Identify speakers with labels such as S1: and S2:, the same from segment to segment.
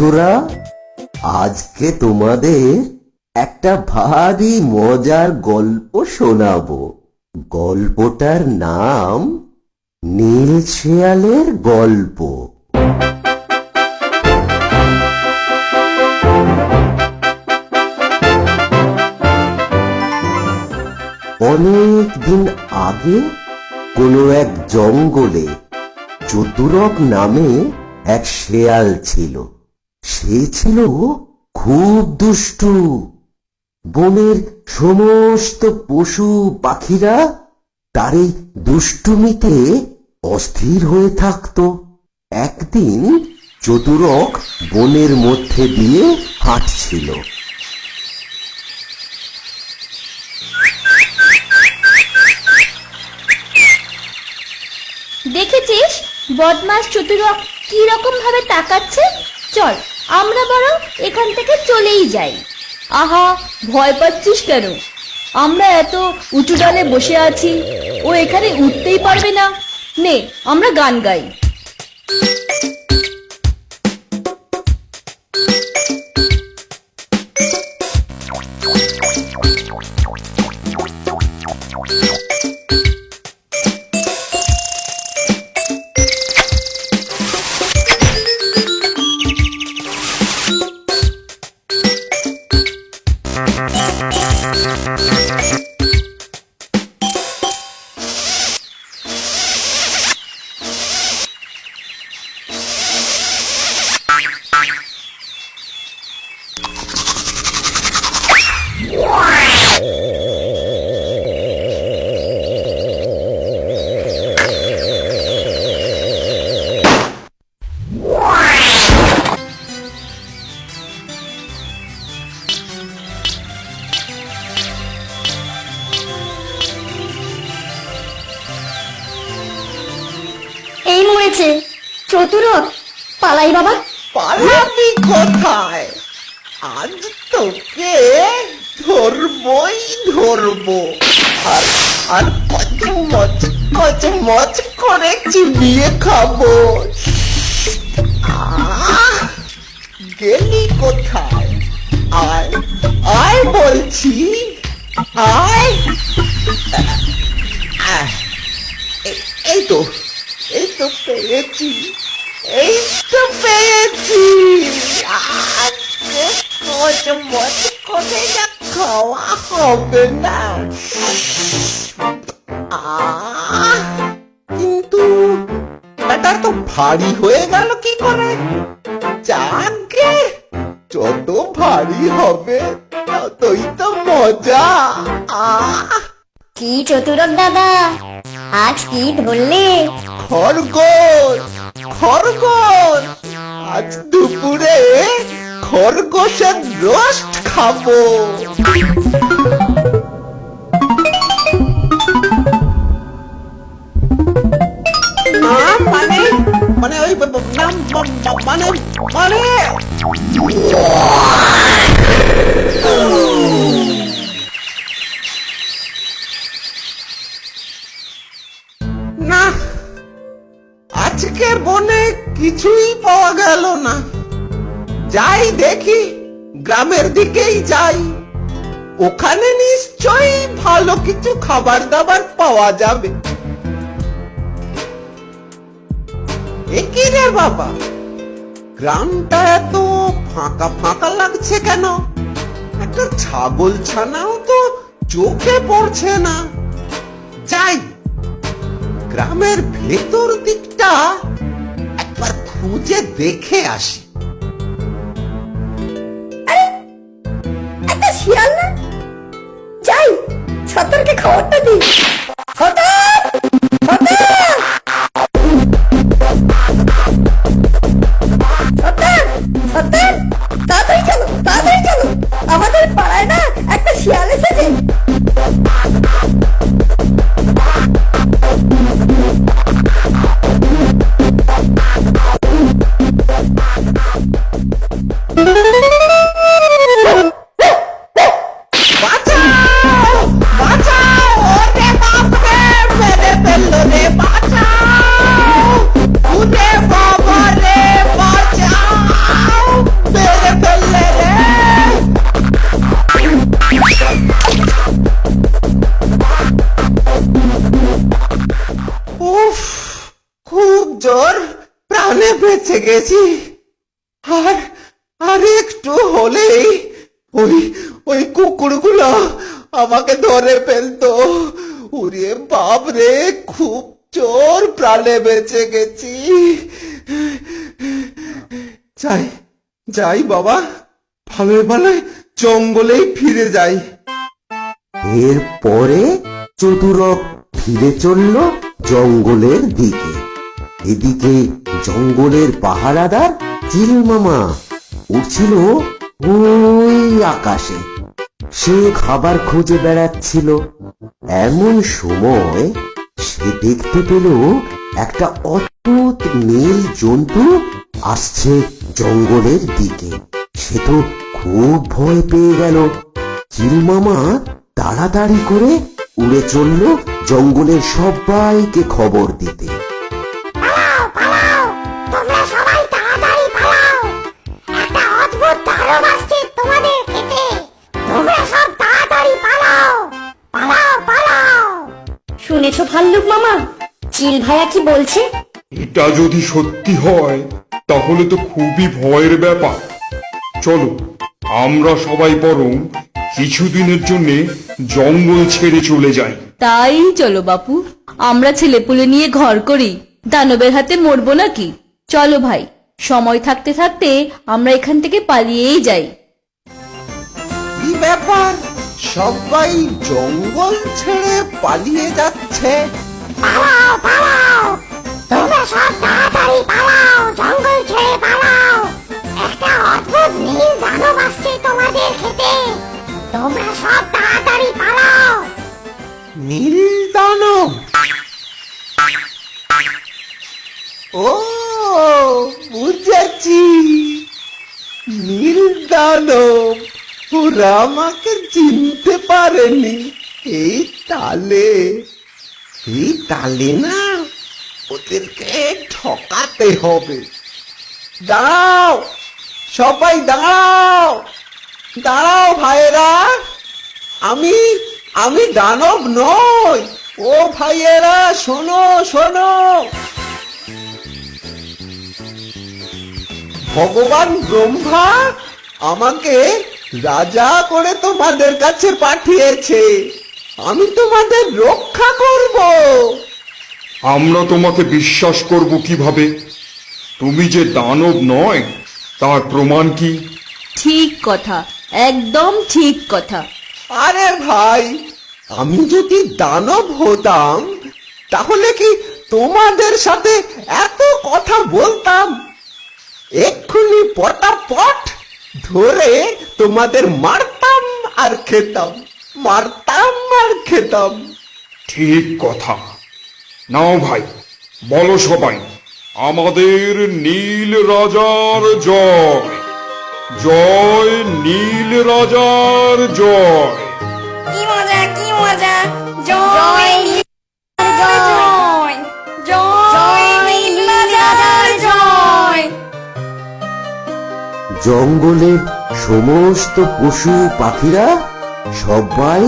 S1: বন্ধুরা, আজকে তোমাদের একটা ভারী মজার গল্প শোনাবো। গল্পটার নাম নীল শেয়ালের গল্প। অনেক দিন আগে কোনো এক জঙ্গলে চতুরক নামে এক শেয়াল ছিল। সে ছিল খুব দুষ্টু। বনের সমস্ত পশু পাখিরা তার এই দুষ্টুমিতে অস্থির হয়ে থাকত। একদিন চতুরক বনের মধ্যে দিয়ে হাঁটছিল।
S2: দেখেছিস বদমাস চতুরক কি রকম ভাবে তাকাচ্ছে? চল আমরা বরং এখান থেকে চলেই যাই।
S3: আহা, ভয় পাচ্ছিস কেন? আমরা এত উঁচু ডালে বসে আছি, ও এখানে উঠতেই পারবে না। নে আমরা গান গাই।
S2: এই মরেছে চতুরক, পালাই বাবা।
S4: পালাবি কোথায়? আজ তোকে ধরবই ধরবো। আর আর কচমচ করে চিবিয়ে খাবো। গেলি কোথায়? আয় আয় বলছি, আয়। এই তো পেয়েছি, এই তো পেয়েছি। আজকে কচমচ করে যা খাওয়া হবে না। কিন্তু ব্যাটার তো ভারী হয়ে গেল কি করে? যাকে যত ভারী হবে ততই তো মজা।
S2: কি চতুরক দাদা, আজ কি ধরলে?
S4: খরগোশ, আজ দুপুরে খরগোশের রোস্ট খাবো। না মানে ওই মানে না, আজকে বনে কিছুই পাওয়া গেল না। যাই দেখি, গ্রামের দিকেই যাই। ওখানে নিশ্চয়ই ভালো কিছু খাবার দাবার পাওয়া যাবে। একই রে বাবা, গ্রামটা এত ফাঁকা ফাঁকা লাগছে কেন? একটা ছাগল ছানাও তো চোখে পড়ছে না। যাই, গ্রামের ভেতর দিকটা একবার খুঁজে দেখে আসি।
S2: একটা শিয়াল না? যাই, ছতরকে খবরটা দিই। তাড়াতাড়ি চলো, আমাদের পাড়ায় না একটা শিয়াল এসেছে।
S4: বাঁচাও, ওরে বাবা! গেছি। আর আর একটু হলেই ওই ওই কুকুরগুলো আমাকে ধরে ফেলতো। ওরে বাপরে, খুব জোর প্রাণে বেঁচে গেছি। যাই যাই বাবা, ভালোই ভালোই জঙ্গলেই ফিরে যাই।
S1: এরপরে চতুরক ফিরে চলল জঙ্গলের দিকে। এদিকে জঙ্গলের পাহারাদার চিলমামা উঠছিল ওই আকাশে। সে খাবার খুঁজে বেড়াচ্ছিল। এমন সময় সে দেখতে পেল একটা অদ্ভুত নীল জন্তু আসছে জঙ্গলের দিকে। সে তো খুব ভয় পেয়ে গেল। চিলমামা তাড়াতাড়ি করে উড়ে চলল জঙ্গলের সবাইকে খবর দিতে।
S5: পালাও পালাও, তোমরা সবাই তাড়াতাড়ি পালাও, একটা অদ্ভুত দানব আসছে তোমাদের খেতে। তোমরা সব তাড়াতাড়ি পালাও, পালাও পালাও।
S2: শুনেছো ভাল্লুক মামা, চিল ভাইয়া কি বলছে?
S6: এটা যদি সত্যি হয় তাহলে তো খুবই ভয়ের ব্যাপার। চলো আমরা সবাই বরং কিছুদিনের জন্য জঙ্গল ছেড়ে চলে যাই।
S3: তাই চলো বাপু, আমরা ছেলেপুলে নিয়ে ঘর করি, দানবের হাতে মরবো নাকি? চলো ভাই, সময় থাকতে থাকতে আমরা এখান থেকে পালিয়েই যাই।
S4: কি ব্যাপার, সবাই জঙ্গল ছেড়ে পালিয়ে যাচ্ছে?
S5: পালাও পালাও, তোমরা সব তাড়াতাড়ি পালাও, জঙ্গল ছেড়ে পালাও, একটা অদ্ভুত নীল দানব আসছে তোমাদের খেতে। তোমরা সব তাড়াতাড়ি পালাও।
S4: নীল দানব? ও বুঝেছি, নীল দানব। ওরা আমাকে চিনতে পারেনি। এই তালে না, ওদেরকে ঠকাতে হবে। দাঁড়াও, সবাই দাঁড়াও, দাঁড়াও ভাইয়েরা, আমি দানব নই। ও ভাইয়েরা, শোনো শোনো, ভগবান ব্রহ্মা আমাকে রাজা করে তোমাদের কাছে পাঠিয়েছে। আমি তোমাদের রক্ষা করব।
S6: আমরা তোমাকে বিশ্বাস করব কিভাবে? তুমি যে দানব নয় তার প্রমাণ কি?
S3: ঠিক কথা, একদম ঠিক কথা।
S4: আরে ভাই, আমি যদি দানব হতাম তাহলে কি তোমাদের সাথে এত কথা বলতাম? এক্ষুনি পটাপট ধরে তোমাদের মারতাম আর খেতাম, মারতাম আর খেতাম।
S6: ঠিক কথা। নাও ভাই, বলো সবাই, আমাদের নীল রাজার জয়, জয় নীল রাজার জয়।
S5: কি মজা, কি মজা, জয় নীল জয়, জয় নীল রাজার জয়।
S1: জঙ্গলের সমস্ত পশু পাখিরা সবাই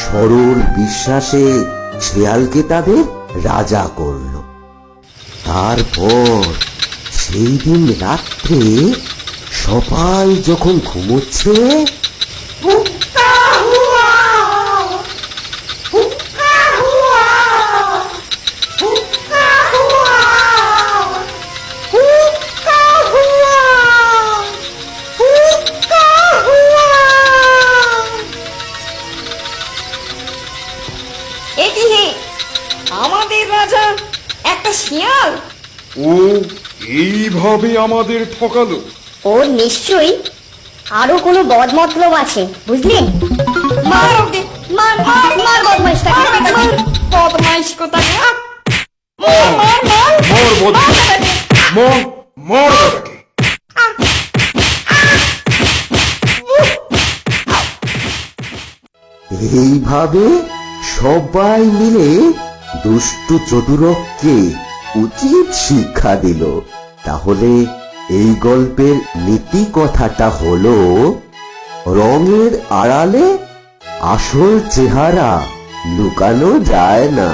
S1: সরল বিশ্বাসে শেয়ালকে তাদের রাজা করল। তারপর সেই দিন রাত্রে সবাই যখন ঘুমোচ্ছে,
S5: হুক্কা হুয়া, হুক্কা হুয়া, হুক্কা হুয়া, হুক্কা হুয়া, হুক্কা হুয়া। এ কি হে, আমাদের রাজা একটা শিয়াল?
S6: ও এইভাবে আমাদের ঠকালো?
S2: ওর নিশ্চয়ই আরো কোনো বদমতলব আছে, বুঝলি?
S5: মার ওকে, মার মার মার বদমাইশটাকে, মার বদমাইশ কোথায়। মার মার মার
S6: মর বদমাশ, মর মর বেটাকে।
S1: এইভাবে সবাই মিলে দুষ্টু চতুরককে উচিত শিক্ষা দিল। তাহলে এই গল্পের নীতি কথাটা হলো, রঙের আড়ালে আসল চেহারা লুকানো যায় না।